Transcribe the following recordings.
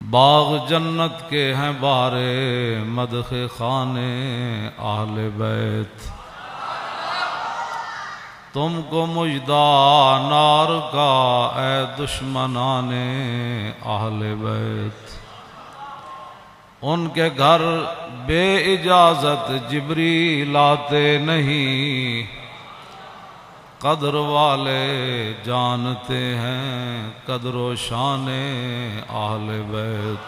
باغ جنت کے ہیں بارے مدح خانے اہل بیت، تم کو مژدہ نار کا اے دشمنان اہل بیت۔ ان کے گھر بے اجازت جبریل آتے نہیں، قدر والے جانتے ہیں قدر و شان اہل بیت۔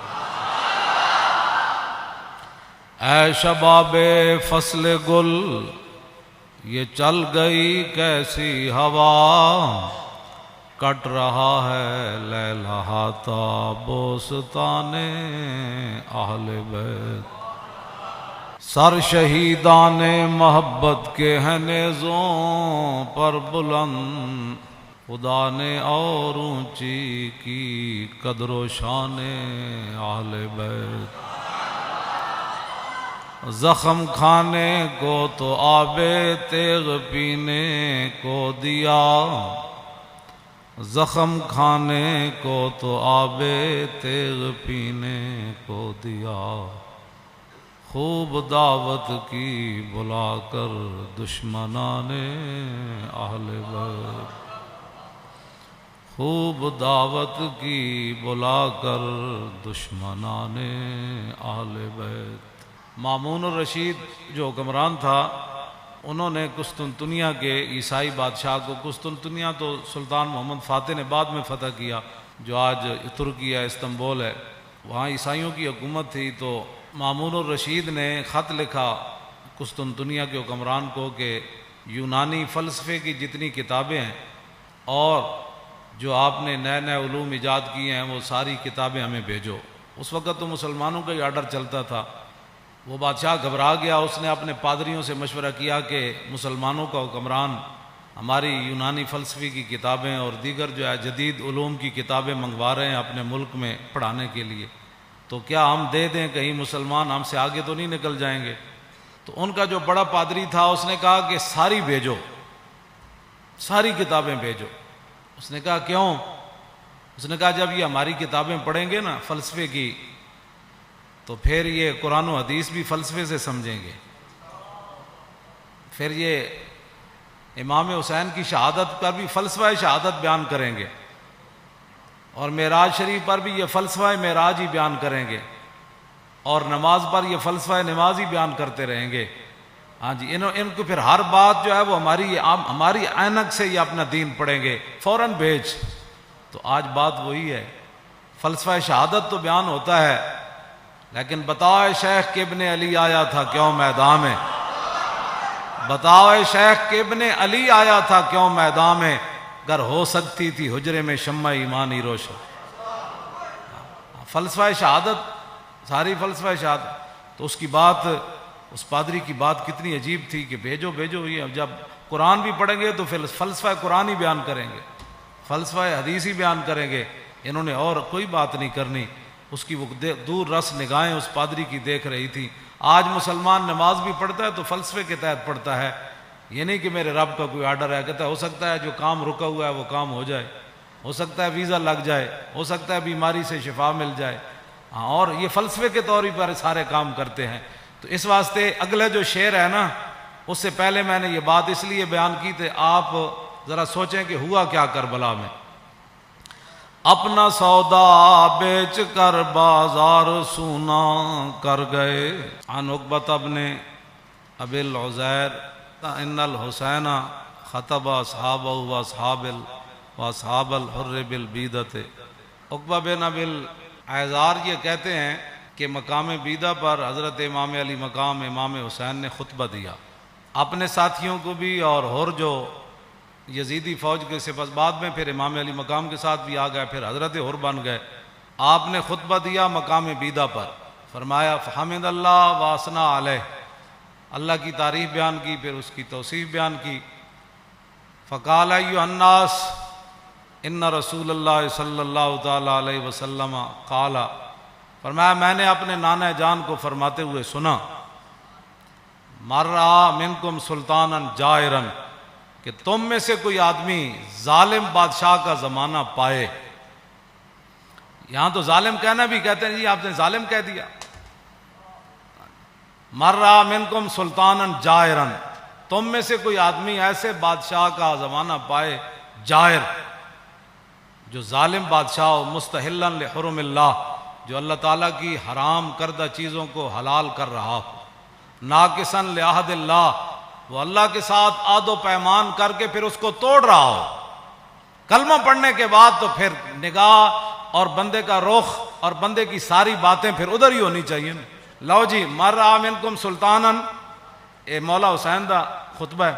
اے شباب فصل گل یہ چل گئی کیسی ہوا، کٹ رہا ہے لہلہاتا بوستان اہل بیت۔ سر شہیدان محبت کے ہیں نیزوں پر بلند، خدا نے اور اونچی کی قدر و شان اہل بیت۔ زخم کھانے کو تو آب تیغ پینے کو دیا، زخم کھانے کو تو آب تیغ پینے کو دیا، خوب دعوت کی بلا کر دشمنان اہل بیت، خوب دعوت کی بلا کر دشمنان اہل بیت۔ مامون الرشید جو حکمران تھا، انہوں نے قسطنطنیہ کے عیسائی بادشاہ کو، قسطنطنیہ تو سلطان محمد فاتح نے بعد میں فتح کیا، جو آج ترکی ہے، استنبول ہے، وہاں عیسائیوں کی حکومت تھی۔ تو مامون الرشید نے خط لکھا قسطنطنیہ کے حکمران کو کہ یونانی فلسفے کی جتنی کتابیں ہیں اور جو آپ نے نئے نئے علوم ایجاد کیے ہیں وہ ساری کتابیں ہمیں بھیجو۔ اس وقت تو مسلمانوں کا ہی آرڈر چلتا تھا۔ وہ بادشاہ گھبرا گیا، اس نے اپنے پادریوں سے مشورہ کیا کہ مسلمانوں کا حکمران ہماری یونانی فلسفے کی کتابیں اور دیگر جو ہے جدید علوم کی کتابیں منگوا رہے ہیں اپنے ملک میں پڑھانے کے لیے، تو کیا ہم دے دیں؟ کہیں مسلمان ہم سے آگے تو نہیں نکل جائیں گے؟ تو ان کا جو بڑا پادری تھا اس نے کہا کہ ساری بھیجو، ساری کتابیں بھیجو۔ اس نے کہا کیوں؟ اس نے کہا جب یہ ہماری کتابیں پڑھیں گے نا فلسفے کی، تو پھر یہ قرآن و حدیث بھی فلسفے سے سمجھیں گے، پھر یہ امام حسین کی شہادت پر بھی فلسفہ شہادت بیان کریں گے، اور معراج شریف پر بھی یہ فلسفہ معراج ہی بیان کریں گے، اور نماز پر یہ فلسفہ نماز ہی بیان کرتے رہیں گے۔ ہاں جی، ان کو پھر ہر بات جو ہے وہ ہماری عینک سے یہ اپنا دین پڑھیں گے، فوراً بھیج۔ تو آج بات وہی ہے، فلسفہ شہادت تو بیان ہوتا ہے، لیکن بتاؤ شیخ کہ ابن علی آیا تھا کیوں میدان میں، بتاؤ شیخ کہ ابن علی آیا تھا کیوں میدان میں، گر ہو سکتی تھی حجرے میں شمع ایمانی روشن۔ فلسفہ شہادت، ساری فلسفہ شہادت۔ تو اس کی بات، اس پادری کی بات کتنی عجیب تھی کہ بھیجو بھیجو، یہ جب قرآن بھی پڑھیں گے تو پھر فلسفہ قرآن ہی بیان کریں گے، فلسفہ حدیث ہی بیان کریں گے، انہوں نے اور کوئی بات نہیں کرنی۔ اس کی وہ دور رس نگاہیں اس پادری کی دیکھ رہی تھی۔ آج مسلمان نماز بھی پڑھتا ہے تو فلسفے کے تحت پڑھتا ہے، یہ نہیں کہ میرے رب کا کوئی آرڈر ہے، کہتا ہے ہو سکتا ہے جو کام رکا ہوا ہے وہ کام ہو جائے، ہو سکتا ہے ویزا لگ جائے، ہو سکتا ہے بیماری سے شفا مل جائے، اور یہ فلسفے کے طور پر سارے کام کرتے ہیں۔ تو اس واسطے اگلے جو شعر ہے نا، اس سے پہلے میں نے یہ بات اس لیے بیان کی تھی، آپ ذرا سوچیں کہ ہوا کیا کربلا میں۔ اپنا سودا بیچ کر بازار سونا کر گئے، عن عقبۃ بن ابی العزیر ان الحسین خطب اصحابہ واصحاب الحر بالبیدۃ۔ عقبہ بن ابی العزیر یہ کہتے ہیں کہ مقام بیدہ پر حضرت امام علی مقام امام حسین نے خطبہ دیا، اپنے ساتھیوں کو بھی، اور ہر جو یزیدی فوج کے سپاہ، بعد میں پھر امام علی مقام کے ساتھ بھی آ گئے، پھر حضرت ہر بن گئے۔ آپ نے خطبہ دیا مقام بیدہ پر، فرمایا فحمد اللہ واسنا علیہ، اللہ کی تعریف بیان کی، پھر اس کی توصیف بیان کی۔ فقال ایھا الناس ان رسول اللہ صلی اللہ تعالی علیہ وسلم قال، فرمایا میں نے اپنے نانا جان کو فرماتے ہوئے سنا، مر رہا منکم سلطانا جائرا، کہ تم میں سے کوئی آدمی ظالم بادشاہ کا زمانہ پائے، یہاں تو ظالم کہنا بھی کہتے ہیں جی آپ نے ظالم کہہ دیا. مرّا منکم سلطانا جائرا، تم میں سے کوئی آدمی ایسے بادشاہ کا زمانہ پائے جائر، جو ظالم بادشاہ ہو، مستحلا لحرم اللہ، جو اللہ تعالیٰ کی حرام کردہ چیزوں کو حلال کر رہا ہو، ناقصا لعہد اللہ، وہ اللہ کے ساتھ عہد و پیمان کر کے پھر اس کو توڑ رہا ہو. کلمہ پڑھنے کے بعد تو پھر نگاہ اور بندے کا رخ اور بندے کی ساری باتیں پھر ادھر ہی ہونی چاہیے. لو جی مرّا منکم سلطانا، اے مولا حسین دا خطبہ ہے،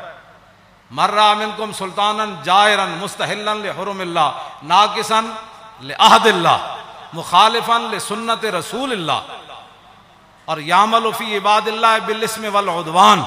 مرّا منکم سلطانا جائرا مستحلا لحرم اللہ ناقصا لعہد اللہ مخالفا لسنت رسول اللہ، اور یعمل فی عباد اللہ بالاسم والعدوان.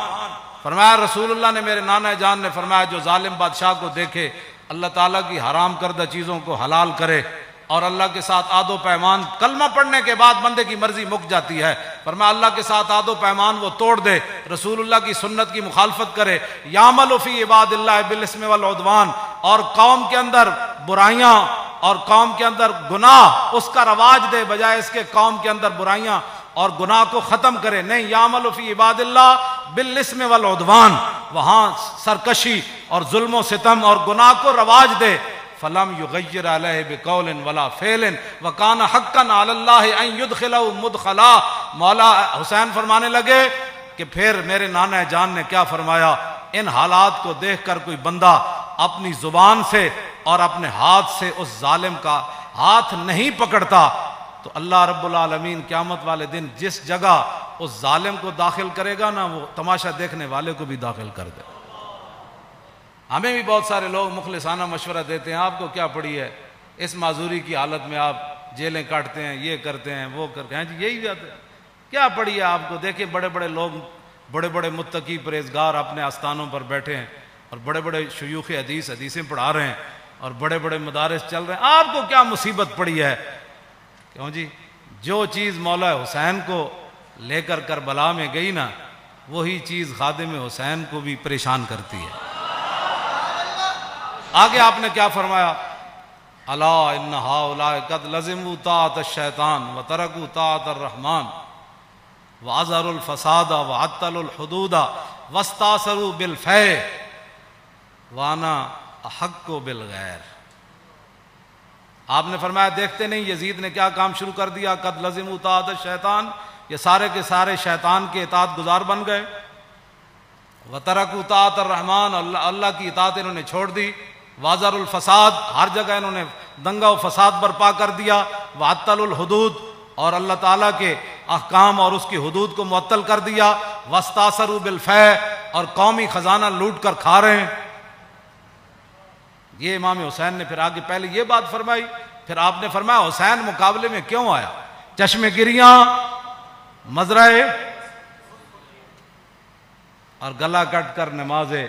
فرمایا رسول اللہ نے، میرے نانا جان نے فرمایا، جو ظالم بادشاہ کو دیکھے اللہ تعالیٰ کی حرام کردہ چیزوں کو حلال کرے اور اللہ کے ساتھ عہد و پیمان، کلمہ پڑھنے کے بعد بندے کی مرضی مک جاتی ہے، فرمایا اللہ کے ساتھ عہد و پیمان وہ توڑ دے، رسول اللہ کی سنت کی مخالفت کرے، یعمل فی عباد اللہ بالاسم والعدوان، اور قوم کے اندر برائیاں اور قوم کے اندر گناہ اس کا رواج دے، بجائے اس کے قوم کے اندر برائیاں اور گناہ کو ختم کرے. نہیں، یعمل فی عباد اللہ بالاسم والعدوان، وہاں سرکشی اور ظلم و ستم اور گناہ کو رواج دے. فلم یغیر علیہ بقول ولا فعل وکان حقا علی اللہ ان یدخلہ مدخلا. مولا حسین فرمانے لگے کہ پھر میرے نانا جان نے کیا فرمایا، ان حالات کو دیکھ کر کوئی بندہ اپنی زبان سے اور اپنے ہاتھ سے اس ظالم کا ہاتھ نہیں پکڑتا تو اللہ رب العالمین قیامت والے دن جس جگہ اس ظالم کو داخل کرے گا نا، وہ تماشا دیکھنے والے کو بھی داخل کر دے. ہمیں بھی بہت سارے لوگ مخلصانہ مشورہ دیتے ہیں، آپ کو کیا پڑی ہے، اس معذوری کی حالت میں آپ جیلیں کاٹتے ہیں، یہ کرتے ہیں، وہ کرتے ہیں، جی یہی بات ہے، کیا پڑی ہے آپ کو. دیکھیں بڑے بڑے لوگ، بڑے بڑے متقی پرہیزگار اپنے آستانوں پر بیٹھے ہیں، اور بڑے بڑے شیوخ حدیثیں پڑھا رہے ہیں، اور بڑے بڑے مدارس چل رہے ہیں. آپ کو کیا مصیبت پڑی ہے؟ کیوں جی، جو چیز مولا حسین کو لے کر کربلا میں گئی نا، وہی چیز خادم حسین کو بھی پریشان کرتی ہے. آگے آپ نے کیا فرمایا، الا ان ہؤلاء قد لزموا طاعۃ الشیطان وترکوا طاعۃ الرحمن واظہروا الفساد وعطلوا الحدود واستاثروا بالفیء وانا احق بالغیر. آپ نے فرمایا دیکھتے نہیں یزید نے کیا کام شروع کر دیا، قد لزموا طاعۃ الشیطان، یہ سارے کے سارے شیطان کے اطاعت گزار بن گئے، وترکوا طاعۃ الرحمن، اللہ کی اطاعت انہوں نے چھوڑ دی، واظہروا الفساد، ہر جگہ انہوں نے دنگا و فساد برپا کر دیا، وعطلوا الحدود، اور اللہ تعالیٰ کے احکام اور اس کی حدود کو معطل کر دیا، واستاثروا بالفیء، اور قومی خزانہ لوٹ کر کھا رہے ہیں. یہ امام حسین نے پھر آگے پہلے یہ بات فرمائی، پھر آپ نے فرمایا حسین مقابلے میں کیوں آیا، چشم گریاں، مزرعے اور گلا کٹ کر نمازے،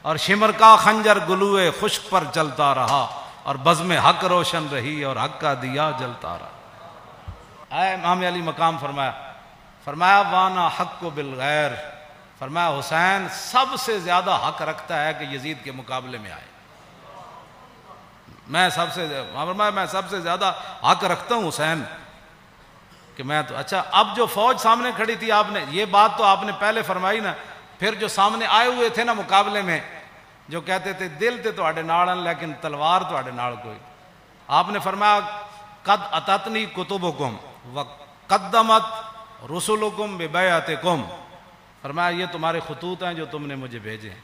اور شمر کا خنجر گلوئے خشک پر چلتا رہا، اور بزم حق روشن رہی اور حق کا دیا جلتا رہا. اے امام علی مقام فرمایا وانا حق بالغیر، فرمایا حسین سب سے زیادہ حق رکھتا ہے کہ یزید کے مقابلے میں آئے. میں سب سے زیادہ حق رکھتا ہوں حسین کہ میں تو. اچھا، اب جو فوج سامنے کھڑی تھی، آپ نے یہ بات تو آپ نے پہلے فرمائی نا، پھر جو سامنے آئے ہوئے تھے نا مقابلے میں، جو کہتے تھے دل تے تواڈے نال لیکن تلوار تواڈے نال کوئی، آپ نے فرمایا قد اتتنی کتبکم وقدمت رسلکم ببیعتکم، فرمایا یہ تمہارے خطوط ہیں جو تم نے مجھے بھیجے ہیں،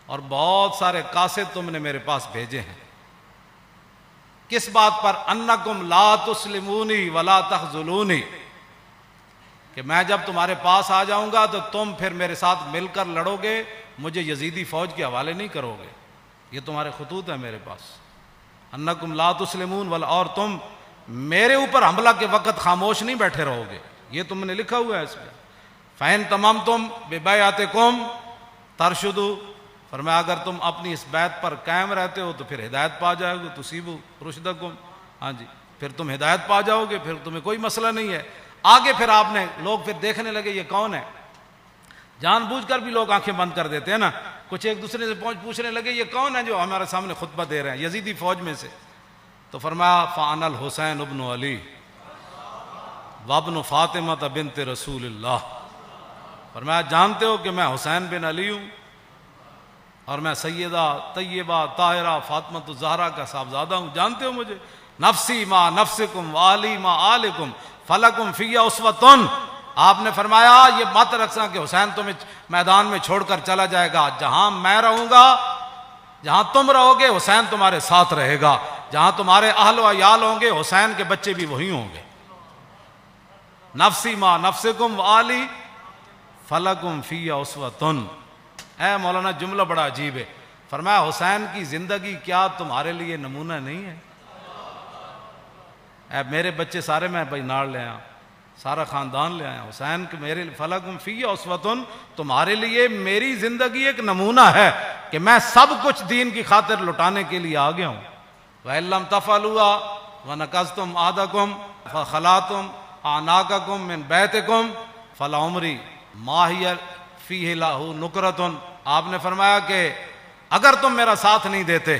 اور بہت سارے قاصد تم نے میرے پاس بھیجے ہیں. کس بات پر؟ انکم لا تسلمونی ولا تخذلونی، کہ میں جب تمہارے پاس آ جاؤں گا تو تم پھر میرے ساتھ مل کر لڑو گے، مجھے یزیدی فوج کے حوالے نہیں کرو گے. یہ تمہارے خطوط ہیں میرے پاس، انکم لا تسلمون ولا، اور تم میرے اوپر حملہ کے وقت خاموش نہیں بیٹھے رہو گے، یہ تم نے لکھا ہوا ہے اس میں. فَإِن تَمَمْتُمْ بِبَيْعَتِكُمْ تَرْشُدُوا، فرمایا اگر تم اپنی اس بیعت پر قائم رہتے ہو تو پھر ہدایت پا جاؤ گے، تُصِيبُوا رُشْدَكُمْ، ہاں جی، پھر تم ہدایت پا جاؤ گے، پھر تمہیں کوئی مسئلہ نہیں ہے. آگے پھر آپ نے لوگ پھر دیکھنے لگے یہ کون ہے، جان بوجھ کر بھی لوگ آنکھیں بند کر دیتے ہیں نا، کچھ ایک دوسرے سے پوچھنے لگے یہ کون ہے جو ہمارے سامنے خطبہ دے رہے ہیں، یزیدی فوج میں سے. تو فرمایا فانا الحسین ابن علی وابن فاطمہ بنت رسول اللہ. فرمایا جانتے ہو کہ میں حسین بن علی ہوں اور میں سیدہ طیبہ طاہرہ فاطمہ الزہرا کا صاحبزادہ ہوں. جانتے ہو مجھے؟ نفسی ما نفسکم والی ما آلکم فلکم فی اسوۃ. آپ نے فرمایا یہ مت رکھنا کہ حسین تمہیں میدان میں چھوڑ کر چلا جائے گا. جہاں میں رہوں گا، جہاں تم رہو گے، حسین تمہارے ساتھ رہے گا. جہاں تمہارے اہل و عیال ہوں گے، حسین کے بچے بھی وہی ہوں گے. نفسی ما نفسکم والی فلکم فی اسوۃ. اے مولانا جملہ بڑا عجیب ہے. فرمایا حسین کی زندگی کیا تمہارے لیے نمونہ نہیں ہے؟ اے میرے بچے سارے میں بھائی ناڑ لے آیا، سارا خاندان لے آیا. حسین کے میرے فلکم فی اسوۃ، تمہارے لیے میری زندگی ایک نمونہ ہے کہ میں سب کچھ دین کی خاطر لٹانے کے لیے آ گیا ہوں. وَإِن لَّمْ تَفْعَلُوا وَنَكَثْتُمْ عَهْدَكُمْ فَخَلَعْتُمْ أَعْنَاقَكُمْ مِنْ بَيْتِكُمْ فَلَعُمْرِي مَا هِيَ فِيهِ لَهُ نُكْرَةٌ. آپ نے فرمایا کہ اگر تم میرا ساتھ نہیں دیتے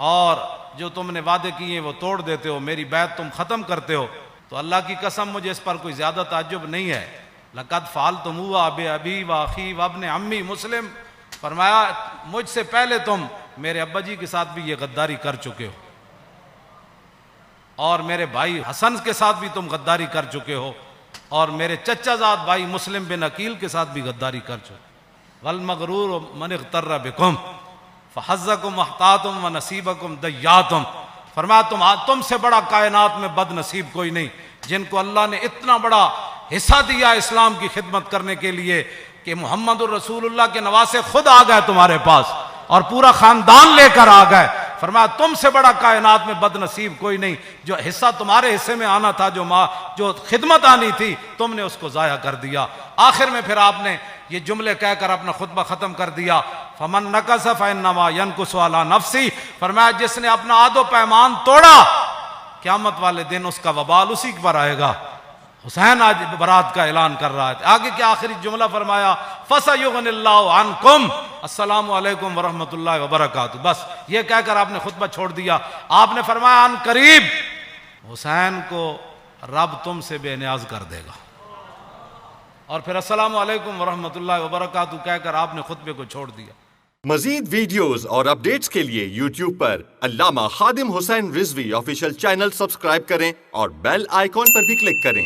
اور جو تم نے وعدے کیے وہ توڑ دیتے ہو، میری بیعت تم ختم کرتے ہو، تو اللہ کی قسم مجھے اس پر کوئی زیادہ تعجب نہیں ہے. لَقَدْ فَعَلْتُمُوهُ بِأَبِي وَأَخِي وَابْنِ عَمِّي مسلم. فرمایا مجھ سے پہلے تم میرے ابا جی کے ساتھ بھی یہ غداری کر چکے ہو، اور میرے بھائی حسن کے ساتھ بھی تم غداری کر چکے ہو، اور میرے چچا زاد بھائی مسلم بن عقیل کے ساتھ بھی غداری کر چکے. وَالْمَغْرُورُ مَنِ اغْتَرَّ بِكُمْ فَحَظَّكُمْ وَأَحْتَاطُمْ وَنَصِيبَكُمْ دَيَّاتُمْ. فرمایا تم سے بڑا کائنات میں بد نصیب کوئی نہیں، جن کو اللہ نے اتنا بڑا حصہ دیا اسلام کی خدمت کرنے کے لیے کہ محمد الرسول اللہ کے نواسے خود آ گئے تمہارے پاس اور پورا خاندان لے کر آ گئے. فرمایا تم سے بڑا کائنات میں بد نصیب کوئی نہیں. جو حصہ تمہارے حصے میں آنا تھا، جو خدمت آنی تھی، تم نے اس کو ضائع کر دیا. آخر میں پھر آپ نے یہ جملے کہہ کر اپنا خطبہ ختم کر دیا. فمن نکث فانما ینکث علی نفسی. فرمایا جس نے اپنا عہد و پیمان توڑا، قیامت والے دن اس کا وبال اسی پر آئے گا. حسین آج برات کا اعلان کر رہا ہے. آگے کیا آخری جملہ فرمایا؟ فَسَيُغْنِ اللَّهُ عَنْكُمْ السلام علیکم ورحمۃ اللہ وبرکاتہ. بس یہ کہہ کر آپ نے خطبہ چھوڑ دیا. آپ نے فرمایا ان قریب حسین کو رب تم سے بے نیاز کر دے گا. اور پھر السلام علیکم ورحمۃ اللہ وبرکاتہ کہہ کر آپ نے خطبے کو چھوڑ دیا. مزید ویڈیوز اور اپڈیٹس کے لیے یوٹیوب پر علامہ Khadim Hussain Rizvi official channel subscribe کریں اور بیل آئیکن پر بھی کلک کریں.